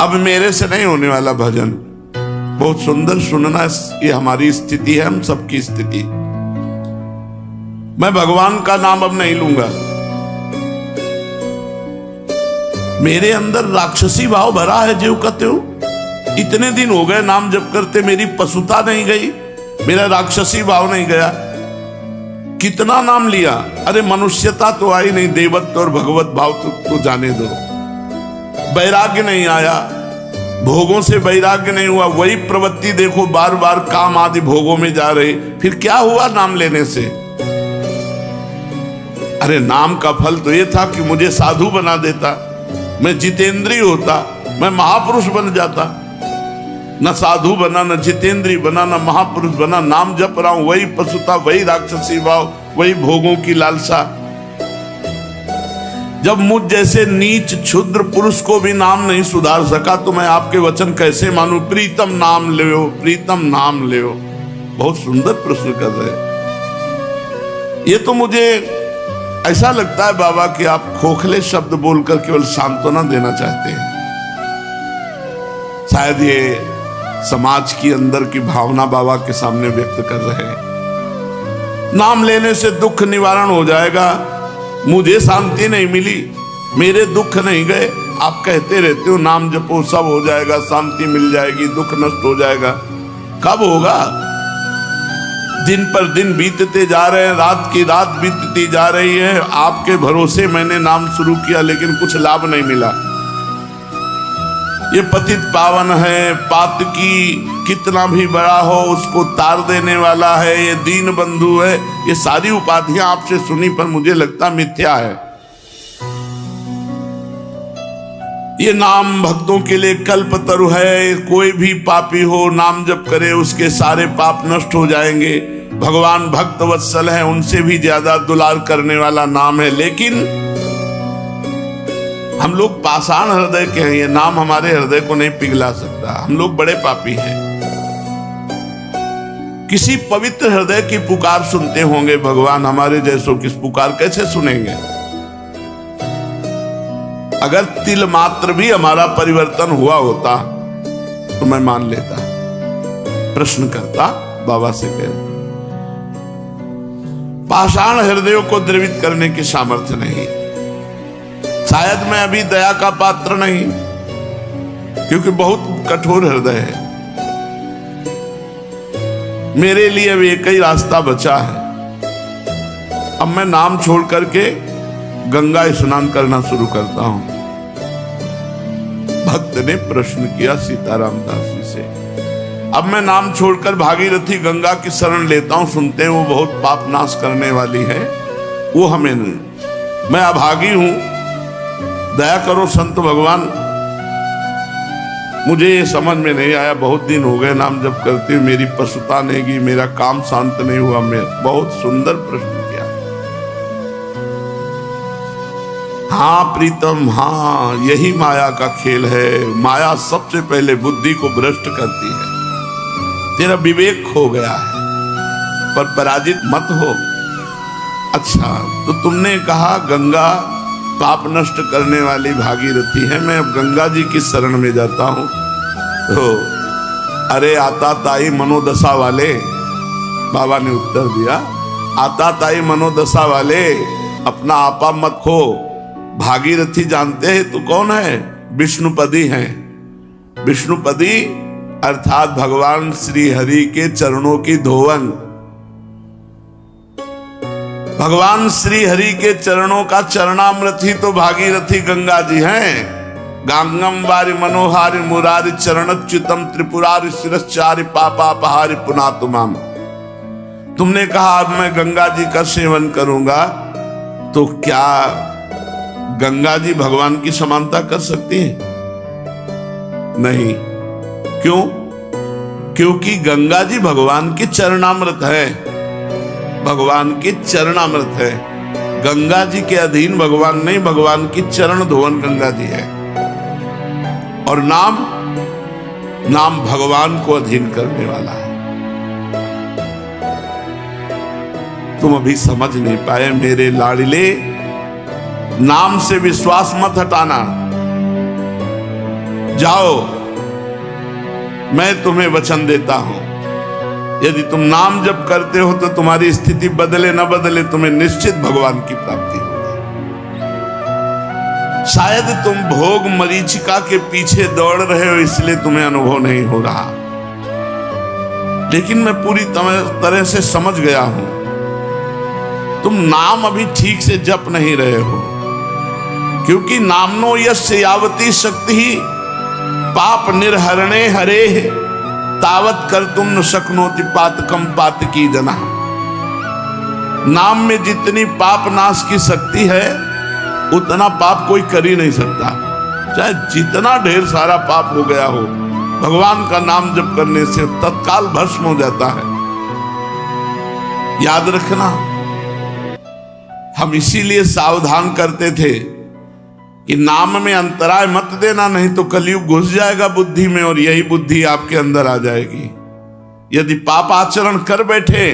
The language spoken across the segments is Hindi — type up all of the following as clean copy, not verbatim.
अब मेरे से नहीं होने वाला भजन। बहुत सुंदर सुनना, ये हमारी स्थिति है, हम सबकी स्थिति। मैं भगवान का नाम अब नहीं लूंगा। मेरे अंदर राक्षसी भाव भरा है, जो कहते हो इतने दिन हो गए नाम जप करते, मेरी पशुता नहीं गई, मेरा राक्षसी भाव नहीं गया। कितना नाम लिया, अरे मनुष्यता तो आई नहीं, देवत्व और भगवत भाव तो जाने दो। वैराग्य नहीं आया, भोगों से वैराग्य नहीं हुआ, वही प्रवृत्ति देखो बार बार काम आदि भोगों में जा रहे। फिर क्या हुआ नाम लेने से? अरे नाम का फल तो ये था कि मुझे साधु बना देता, मैं जितेंद्रिय होता, मैं महापुरुष बन जाता। न साधु बना, न जितेंद्रिय बना, न महापुरुष बना। नाम जप रहा हूं, वही पशुता, वही राक्षसी भाव, वही भोगों की लालसा। जब मुझ जैसे नीच क्षुद्र पुरुष को भी नाम नहीं सुधार सका, तो मैं आपके वचन कैसे मानूं? प्रीतम नाम ले, प्रीतम नाम ले। बहुत सुंदर प्रश्न कर रहे। ये तो मुझे ऐसा लगता है बाबा कि आप खोखले शब्द बोलकर केवल सांत्वना देना चाहते हैं। शायद ये समाज की अंदर की भावना बाबा के सामने व्यक्त कर रहे हैं। नाम लेने से दुख निवारण हो जाएगा। मुझे शांति नहीं मिली, मेरे दुख नहीं गए। आप कहते रहते हो नाम जपो सब हो जाएगा, शांति मिल जाएगी, दुख नष्ट हो जाएगा। कब होगा? दिन पर दिन बीतते जा रहे हैं, रात की रात बीतती जा रही है। आपके भरोसे मैंने नाम शुरू किया, लेकिन कुछ लाभ नहीं मिला। ये पतित पावन है, पातकी कितना भी बड़ा हो उसको तार देने वाला है, ये दीन बंधु है। ये सारी उपाधियां आपसे सुनी पर मुझे लगता मिथ्या है। ये नाम भक्तों के लिए कल्पतरु है। कोई भी पापी हो नाम जप करे, उसके सारे पाप नष्ट हो जाएंगे। भगवान भक्त वत्सल है, उनसे भी ज्यादा दुलार करने वाला नाम है। लेकिन हम लोग पाषाण हृदय के हैं, ये नाम हमारे हृदय को नहीं पिघला सकता। हम लोग बड़े पापी हैं। किसी पवित्र हृदय की पुकार सुनते होंगे भगवान, हमारे जैसों की पुकार कैसे सुनेंगे? अगर तिल मात्र भी हमारा परिवर्तन हुआ होता तो मैं मान लेता। प्रश्न करता बाबा से कह, पाषाण हृदयों को द्रवित करने की सामर्थ्य नहीं। शायद मैं अभी दया का पात्र नहीं, क्योंकि बहुत कठोर हृदय है। मेरे लिए अब एक ही रास्ता बचा है। अब मैं नाम छोड़ करके गंगा स्नान करना शुरू करता हूं। भक्त ने प्रश्न किया सीताराम दास जी से। अब मैं नाम छोड़कर भागीरथी गंगा की शरण लेता हूं। सुनते हैं वो बहुत पाप नाश करने वाली है, वो हमें नहीं। मैं अभागी हूं, दया करो संत भगवान। मुझे ये समझ में नहीं आया, बहुत दिन हो गए नाम जप करते हुए, मेरी पशुता नहीं गई, मेरा काम शांत नहीं हुआ। मैं बहुत सुंदर प्रश्न किया। हाँ प्रीतम, हाँ यही माया का खेल है। माया सबसे पहले बुद्धि को भ्रष्ट करती है। तेरा विवेक खो गया है, पर पराजित मत हो। अच्छा, तो तुमने कहा गंगा पाप नष्ट करने वाली भागीरथी है, मैं अब गंगा जी की शरण में जाता हूं। तो अरे आता ताई मनोदशा वाले, बाबा ने उत्तर दिया, आता ताई मनोदशा वाले, अपना आपा मत खो। भागीरथी जानते हैं तो कौन है? विष्णुपदी हैं। विष्णुपदी अर्थात भगवान श्री हरि के चरणों की धोवन। भगवान श्री हरि के चरणों का चरणामृत ही तो भागीरथी गंगा जी हैं। गांगम वारि मनोहारि मुरारि चरणच्युतम त्रिपुरारि शिरश्चारि पापापहारि पुनातुमाम। तुमने कहा अब मैं गंगा जी का सेवन करूंगा, तो क्या गंगा जी भगवान की समानता कर सकती है? नहीं। क्यों? क्योंकि गंगा जी भगवान के चरणामृत है। भगवान के चरणामृत है। गंगा जी के अधीन भगवान नहीं, भगवान की चरण धोवन गंगा जी है। और नाम भगवान को अधीन करने वाला है। तुम अभी समझ नहीं पाए मेरे लाडले। नाम से विश्वास मत हटाना। जाओ, मैं तुम्हें वचन देता हूं, यदि तुम नाम जप करते हो तो तुम्हारी स्थिति बदले न बदले, तुम्हें निश्चित भगवान की प्राप्ति होगी। शायद तुम भोग मरीचिका के पीछे दौड़ रहे हो, इसलिए तुम्हें अनुभव नहीं हो रहा, लेकिन मैं पूरी तरह से समझ गया हूं, तुम नाम अभी ठीक से जप नहीं रहे हो, क्योंकि नामनो यस्य यावती शक्ति ही पाप निर्हरणे हरे तावत कर तुम न शक्नोति पातकम पातकी जना। नाम में जितनी पाप नाश की शक्ति है उतना पाप कोई कर ही नहीं सकता, चाहे जितना ढेर सारा पाप हो गया हो, भगवान का नाम जप करने से तत्काल भस्म हो जाता है। याद रखना, हम इसीलिए सावधान करते थे कि नाम में अंतराय मत देना, नहीं तो कलयुग घुस जाएगा बुद्धि में और यही बुद्धि आपके अंदर आ जाएगी। यदि पाप आचरण कर बैठे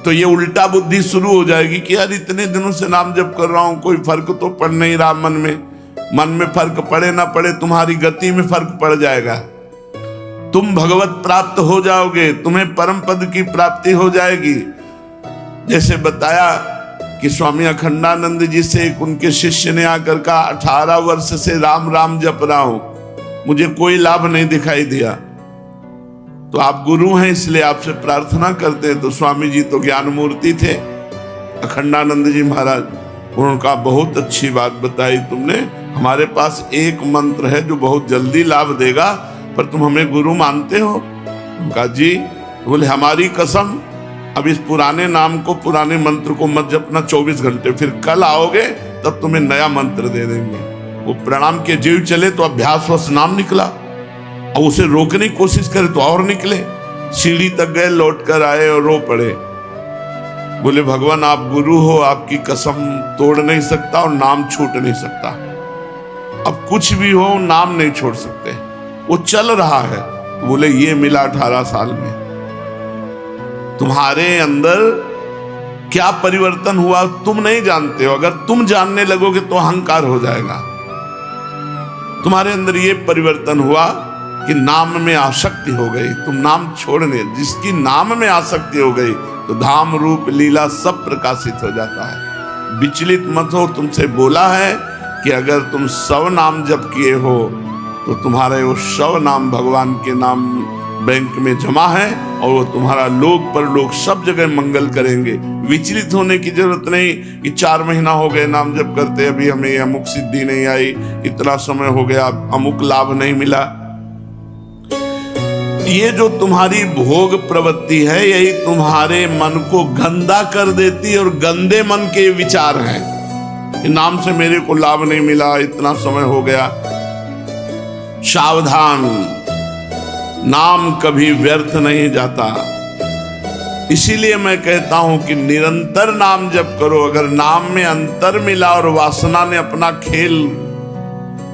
तो ये उल्टा बुद्धि शुरू हो जाएगी कि यार इतने दिनों से नाम जप कर रहा हूं, कोई फर्क तो पड़ नहीं रहा मन में फर्क पड़े ना पड़े, तुम्हारी गति में फर्क पड़ जाएगा, तुम भगवत प्राप्त हो जाओगे, तुम्हें परम पद की प्राप्ति हो जाएगी। जैसे बताया कि स्वामी अखंडानंद जी से एक उनके शिष्य ने आकर कहा, 18 वर्ष से राम राम जप रहा हूं, मुझे कोई लाभ नहीं दिखाई दिया, तो आप गुरु हैं इसलिए आपसे प्रार्थना करते हैं। तो स्वामी जी तो ज्ञान मूर्ति थे, अखंडानंद जी महाराज, उनका बहुत अच्छी बात बताई तुमने, हमारे पास एक मंत्र है जो बहुत जल्दी लाभ देगा, पर तुम हमें गुरु मानते हो? उनका जी। बोले हमारी कसम, अब इस पुराने नाम को, पुराने मंत्र को मत जपना 24 घंटे, फिर कल आओगे तब तुम्हें नया मंत्र दे देंगे। वो प्रणाम के जीव चले तो अभ्यासवश नाम निकला, और उसे रोकने की कोशिश करे तो और निकले, सीढ़ी तक गए, लौट कर आए और रो पड़े। बोले भगवान आप गुरु हो, आपकी कसम तोड़ नहीं सकता और नाम छूट नहीं सकता, अब कुछ भी हो नाम नहीं छोड़ सकते। वो चल रहा है। बोले ये मिला 18 साल में, तुम्हारे अंदर क्या परिवर्तन हुआ तुम नहीं जानते हो, अगर तुम जानने लगोगे तो अहंकार हो जाएगा। तुम्हारे अंदर ये परिवर्तन हुआ कि नाम में आसक्ति हो गई, तुम नाम छोड़ने, जिसकी नाम में आसक्ति हो गई तो धाम रूप लीला सब प्रकाशित हो जाता है। विचलित मत हो, तुमसे बोला है कि अगर तुम 100 नाम जप किए हो तो तुम्हारे वो 100 नाम भगवान के नाम बैंक में जमा है, और वो तुम्हारा लोक परलोक सब जगह मंगल करेंगे। विचलित होने की जरूरत नहीं कि 4 महीना हो गए नाम जप करते, अभी हमें अमुक सिद्धि नहीं आई, इतना समय हो गया अमुक लाभ नहीं मिला। ये जो तुम्हारी भोग प्रवृत्ति है यही तुम्हारे मन को गंदा कर देती, और गंदे मन के विचार हैं कि नाम से मेरे को लाभ नहीं मिला, इतना समय हो गया। सावधान, नाम कभी व्यर्थ नहीं जाता। इसीलिए मैं कहता हूं कि निरंतर नाम जप करो। अगर नाम में अंतर मिला और वासना ने अपना खेल,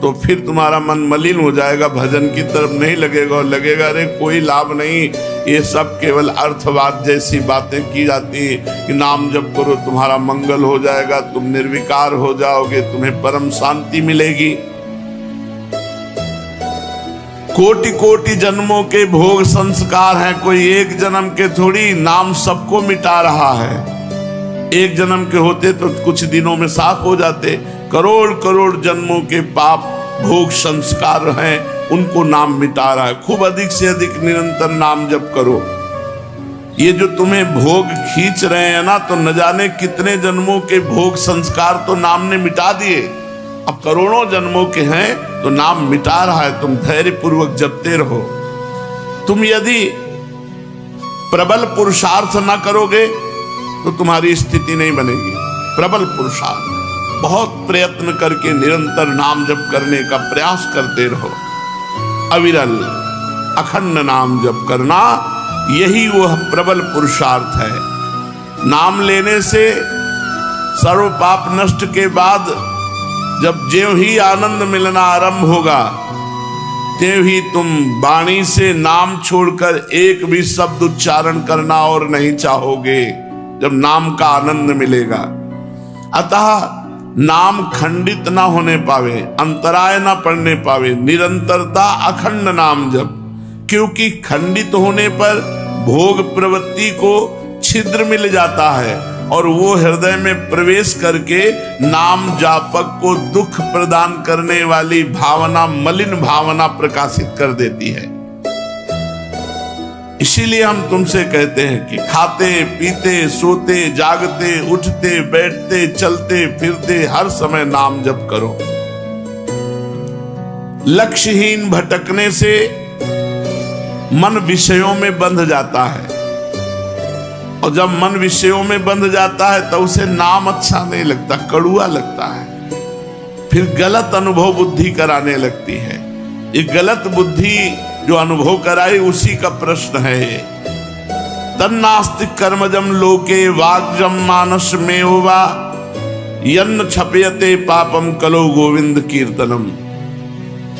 तो फिर तुम्हारा मन मलिन हो जाएगा, भजन की तरफ नहीं लगेगा, और लगेगा अरे कोई लाभ नहीं, ये सब केवल अर्थवाद जैसी बातें की जाती कि नाम जप करो तुम्हारा मंगल हो जाएगा, तुम निर्विकार हो जाओगे, तुम्हें परम शांति मिलेगी। कोटि कोटि जन्मों के भोग संस्कार हैं, कोई एक जन्म के थोड़ी, नाम सबको मिटा रहा है। एक जन्म के होते तो कुछ दिनों में साफ हो जाते, करोड़ करोड़ जन्मों के पाप भोग संस्कार हैं, उनको नाम मिटा रहा है। खूब अधिक से अधिक निरंतर नाम जप करो। ये जो तुम्हें भोग खींच रहे हैं ना, तो न जाने कितने जन्मों के भोग संस्कार तो नाम ने मिटा दिए, अब करोड़ों जन्मों के हैं तो नाम मिटा रहा है। तुम धैर्य पूर्वक जपते रहो। तुम यदि प्रबल पुरुषार्थ ना करोगे तो तुम्हारी स्थिति नहीं बनेगी। प्रबल पुरुषार्थ, बहुत प्रयत्न करके निरंतर नाम जप करने का प्रयास करते रहो। अविरल अखंड नाम जप करना, यही वह प्रबल पुरुषार्थ है। नाम लेने से सर्व पाप नष्ट के बाद जब ज्यों ही आनंद मिलना आरंभ होगा, त्यों ही तुम वाणी से नाम छोड़कर एक भी शब्द उच्चारण करना और नहीं चाहोगे, जब नाम का आनंद मिलेगा। अतः नाम खंडित ना होने पावे, अंतराय ना पड़ने पावे, निरंतरता अखंड नाम जप। क्योंकि खंडित होने पर भोग प्रवृत्ति को छिद्र मिल जाता है और वो हृदय में प्रवेश करके नाम जापक को दुख प्रदान करने वाली भावना, मलिन भावना प्रकाशित कर देती है। इसीलिए हम तुमसे कहते हैं कि खाते पीते सोते जागते उठते बैठते चलते फिरते हर समय नाम जप करो। लक्ष्यहीन भटकने से मन विषयों में बंध जाता है, और जब मन विषयों में बंध जाता है तो उसे नाम अच्छा नहीं लगता, कड़ुआ लगता है, फिर गलत अनुभव बुद्धि कराने लगती है। ये गलत बुद्धि जो अनुभव कराई उसी का प्रश्न है ये। तन्नास्ति कर्मजम लोके वाग्जम मानस में होवा यन्न छपयते पापम कलो गोविंद कीर्तनम।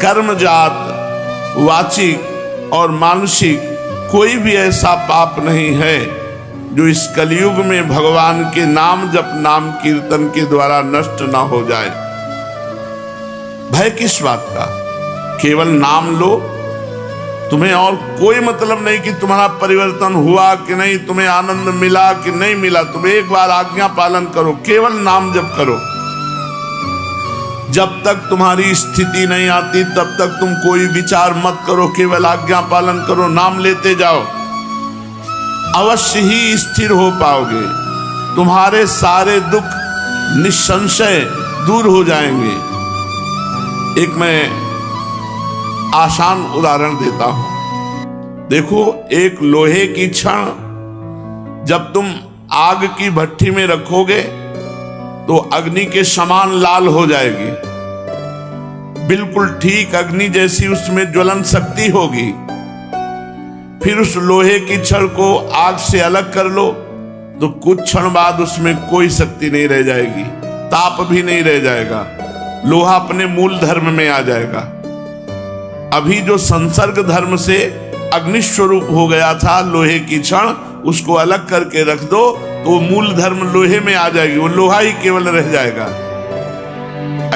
कर्मजात वाचिक और मानसिक कोई भी ऐसा पाप नहीं है जो इस कलयुग में भगवान के नाम जप नाम कीर्तन के द्वारा नष्ट ना हो जाए। भय किस बात का? केवल नाम लो, तुम्हें और कोई मतलब नहीं कि तुम्हारा परिवर्तन हुआ कि नहीं, तुम्हें आनंद मिला कि नहीं मिला। तुम एक बार आज्ञा पालन करो, केवल नाम जप करो। जब तक तुम्हारी स्थिति नहीं आती तब तक तुम कोई विचार मत करो, केवल आज्ञा पालन करो, नाम लेते जाओ, अवश्य ही स्थिर हो पाओगे। तुम्हारे सारे दुख निसंशय दूर हो जाएंगे। एक मैं आसान उदाहरण देता हूं। देखो, एक लोहे की छड़ जब तुम आग की भट्टी में रखोगे तो अग्नि के समान लाल हो जाएगी, बिल्कुल ठीक अग्नि जैसी उसमें ज्वलन शक्ति होगी। फिर उस लोहे की छड़ को आग से अलग कर लो तो कुछ क्षण बाद उसमें कोई शक्ति नहीं रह जाएगी, ताप भी नहीं रह जाएगा, लोहा अपने मूल धर्म में आ जाएगा। अभी जो संसर्ग धर्म से अग्नि स्वरूप हो गया था लोहे की छड़, उसको अलग करके रख दो तो वो मूल धर्म लोहे में आ जाएगी, वो लोहा ही केवल रह जाएगा।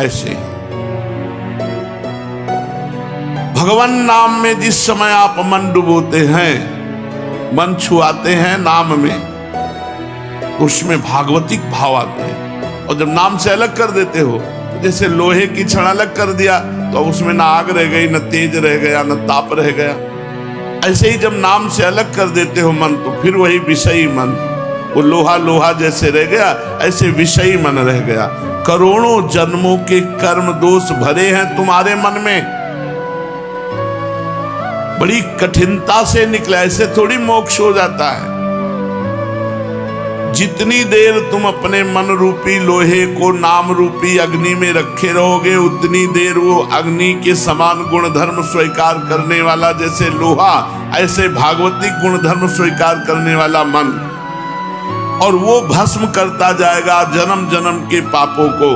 ऐसे भगवान नाम में जिस समय आप मन डुबोते हैं, मन छुआते हैं नाम में, उसमें भागवतिक भाव आते हैं। और जब नाम से अलग कर देते हो, जैसे लोहे की छड़ अलग कर दिया तो उसमें ना आग रह गई, न तेज रह गया, न ताप रह गया। ऐसे ही जब नाम से अलग कर देते हो मन, तो फिर वही विषयी मन, वो लोहा लोहा जैसे रह गया, ऐसे विषयी मन रह गया। करोड़ों जन्मों के कर्म दोष भरे हैं तुम्हारे मन में, बड़ी कठिनता से निकला, ऐसे थोड़ी मोक्ष हो जाता है। जितनी देर तुम अपने मन रूपी लोहे को नाम रूपी अग्नि में रखे रहोगे, उतनी देर वो अग्नि के समान गुणधर्म स्वीकार करने वाला जैसे लोहा, ऐसे भागवतिक गुणधर्म स्वीकार करने वाला मन, और वो भस्म करता जाएगा जन्म जन्म के पापों को,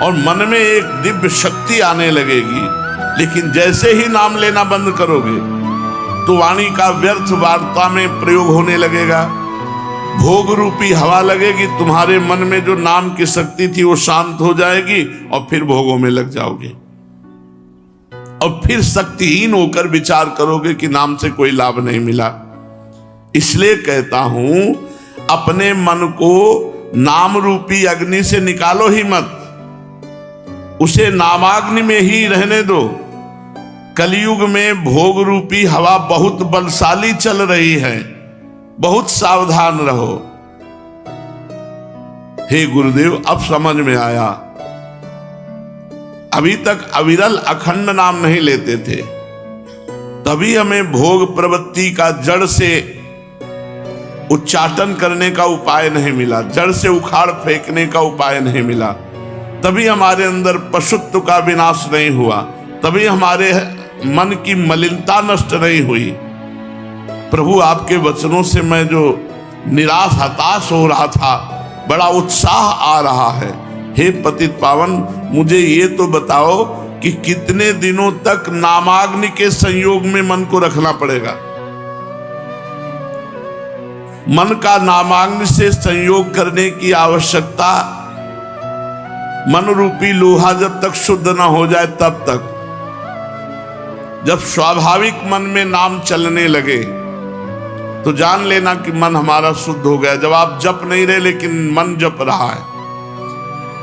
और मन में एक दिव्य शक्ति आने लगेगी। लेकिन जैसे ही नाम लेना बंद करोगे तो वाणी का व्यर्थ वार्ता में प्रयोग होने लगेगा, भोग रूपी हवा लगेगी, तुम्हारे मन में जो नाम की शक्ति थी वो शांत हो जाएगी और फिर भोगों में लग जाओगे, और फिर शक्तिहीन होकर विचार करोगे कि नाम से कोई लाभ नहीं मिला। इसलिए कहता हूं, अपने मन को नाम रूपी अग्नि से निकालो ही मत, उसे नामाग्नि में ही रहने दो। कलयुग में भोग रूपी हवा बहुत बलशाली चल रही है, बहुत सावधान रहो। हे गुरुदेव, अब समझ में आया। अभी तक अविरल अखंड नाम नहीं लेते थे, तभी हमें भोग प्रवृत्ति का जड़ से उच्चाटन करने का उपाय नहीं मिला, जड़ से उखाड़ फेंकने का उपाय नहीं मिला, तभी हमारे अंदर पशुत्व का विनाश नहीं हुआ, तभी हमारे मन की मलिनता नष्ट नहीं हुई। प्रभु, आपके वचनों से मैं जो निराश हताश हो रहा था, बड़ा उत्साह आ रहा है। हे पतित पावन, मुझे ये तो बताओ कि कितने दिनों तक नामाग्नि के संयोग में मन को रखना पड़ेगा? मन का नामाग्नि से संयोग करने की आवश्यकता मन रूपी लोहा जब तक शुद्ध ना हो जाए तब तक। जब स्वाभाविक मन में नाम चलने लगे तो जान लेना कि मन हमारा शुद्ध हो गया। जब आप जप नहीं रहे लेकिन मन जप रहा है,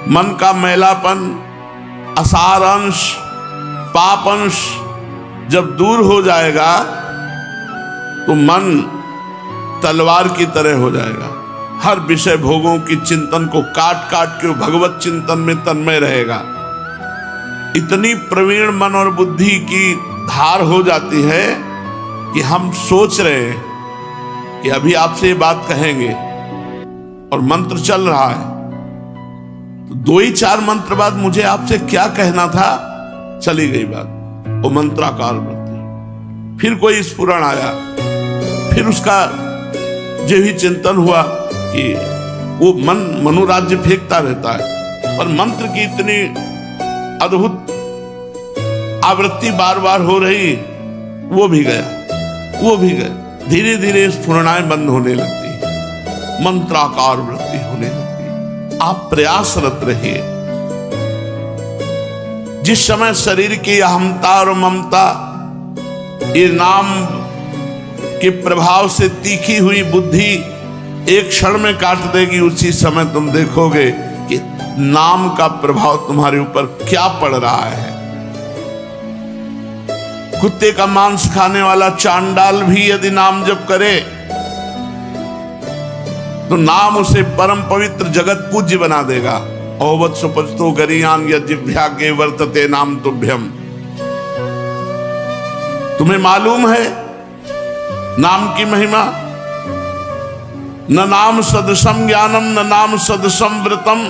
मन का मैलापन, असार अंश, पाप अंश जब दूर हो जाएगा तो मन तलवार की तरह हो जाएगा। हर विषय भोगों की चिंतन को काट काट के भगवत चिंतन में तन्मय रहेगा। इतनी प्रवीण मन और बुद्धि की धार हो जाती है कि हम सोच रहे हैं कि अभी आपसे ये बात कहेंगे और मंत्र चल रहा है, तो 2 ही 4 मंत्र बाद मुझे आपसे क्या कहना था, चली गई बात। वो मंत्राकार वृत्ति। फिर कोई स्फुरण आया, फिर उसका जो ही चिंतन हुआ कि वो मन मनोराज्य फेंकता रहता है, पर मंत्र की इतनी अद्भुत आवृत्ति बार बार हो रही, वो भी गया, वो भी गया। धीरे धीरे स्फुरणाएं बंद होने लगती, मंत्राकार वृत्ति होने लगती। आप प्रयासरत रहिए। जिस समय शरीर की अहमता और ममता ये नाम के प्रभाव से तीखी हुई बुद्धि एक क्षण में काट देगी, उसी समय तुम देखोगे कि नाम का प्रभाव तुम्हारे ऊपर क्या पड़ रहा है। कुत्ते का मांस खाने वाला चांडाल भी यदि नाम जप करे तो नाम उसे परम पवित्र जगत पूज्य बना देगा। औवत सुपचतो गरियान यज्ञभाग्ये वर्तते नाम तुभ्यम। तुम्हें मालूम है नाम की महिमा? न नाम सदसम ज्ञानम, न नाम सदसम व्रतम,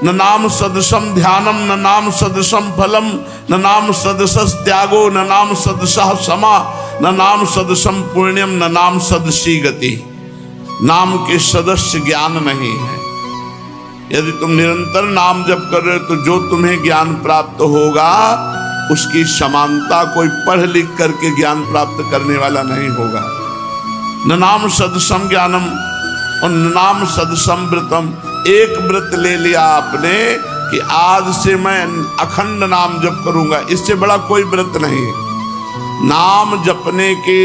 न नाम सदसम ध्यानम, न नाम सदसम फलम, न नाम सदसस त्यागो, न नाम सदसः समा, न नाम सदसम पुण्यम, न नाम सदसी गति। नाम के सदस्य ज्ञान नहीं है। यदि तुम निरंतर नाम जप कर रहे हो तो जो तुम्हें ज्ञान प्राप्त होगा उसकी समानता कोई पढ़ लिख करके ज्ञान प्राप्त करने वाला नहीं होगा। न नाम सदसम ज्ञानम और न नाम सदसम व्रतम। एक व्रत ले लिया आपने कि आज से मैं अखंड नाम जप करूंगा, इससे बड़ा कोई व्रत नहीं। नाम जपने के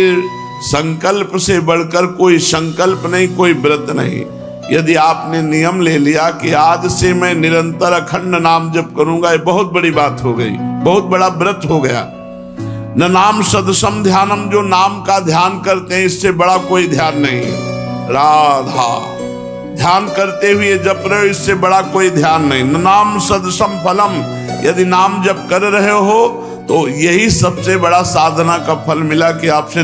संकल्प से बढ़कर कोई संकल्प नहीं, कोई व्रत नहीं। यदि आपने नियम ले लिया कि आज से मैं निरंतर अखंड नाम जप करूंगा, ये बहुत बड़ी बात हो गई, बहुत बड़ा व्रत हो गया। न नाम सदसम ध्यानम, जो नाम का ध्यान करते हैं इससे बड़ा कोई ध्यान नहीं। राधा ध्यान करते हुए जप रहे हो, इससे बड़ा कोई ध्यान नहीं। न नाम सदसम फलम, यदि नाम जप कर रहे हो तो यही सबसे बड़ा साधना का फल मिला कि आपसे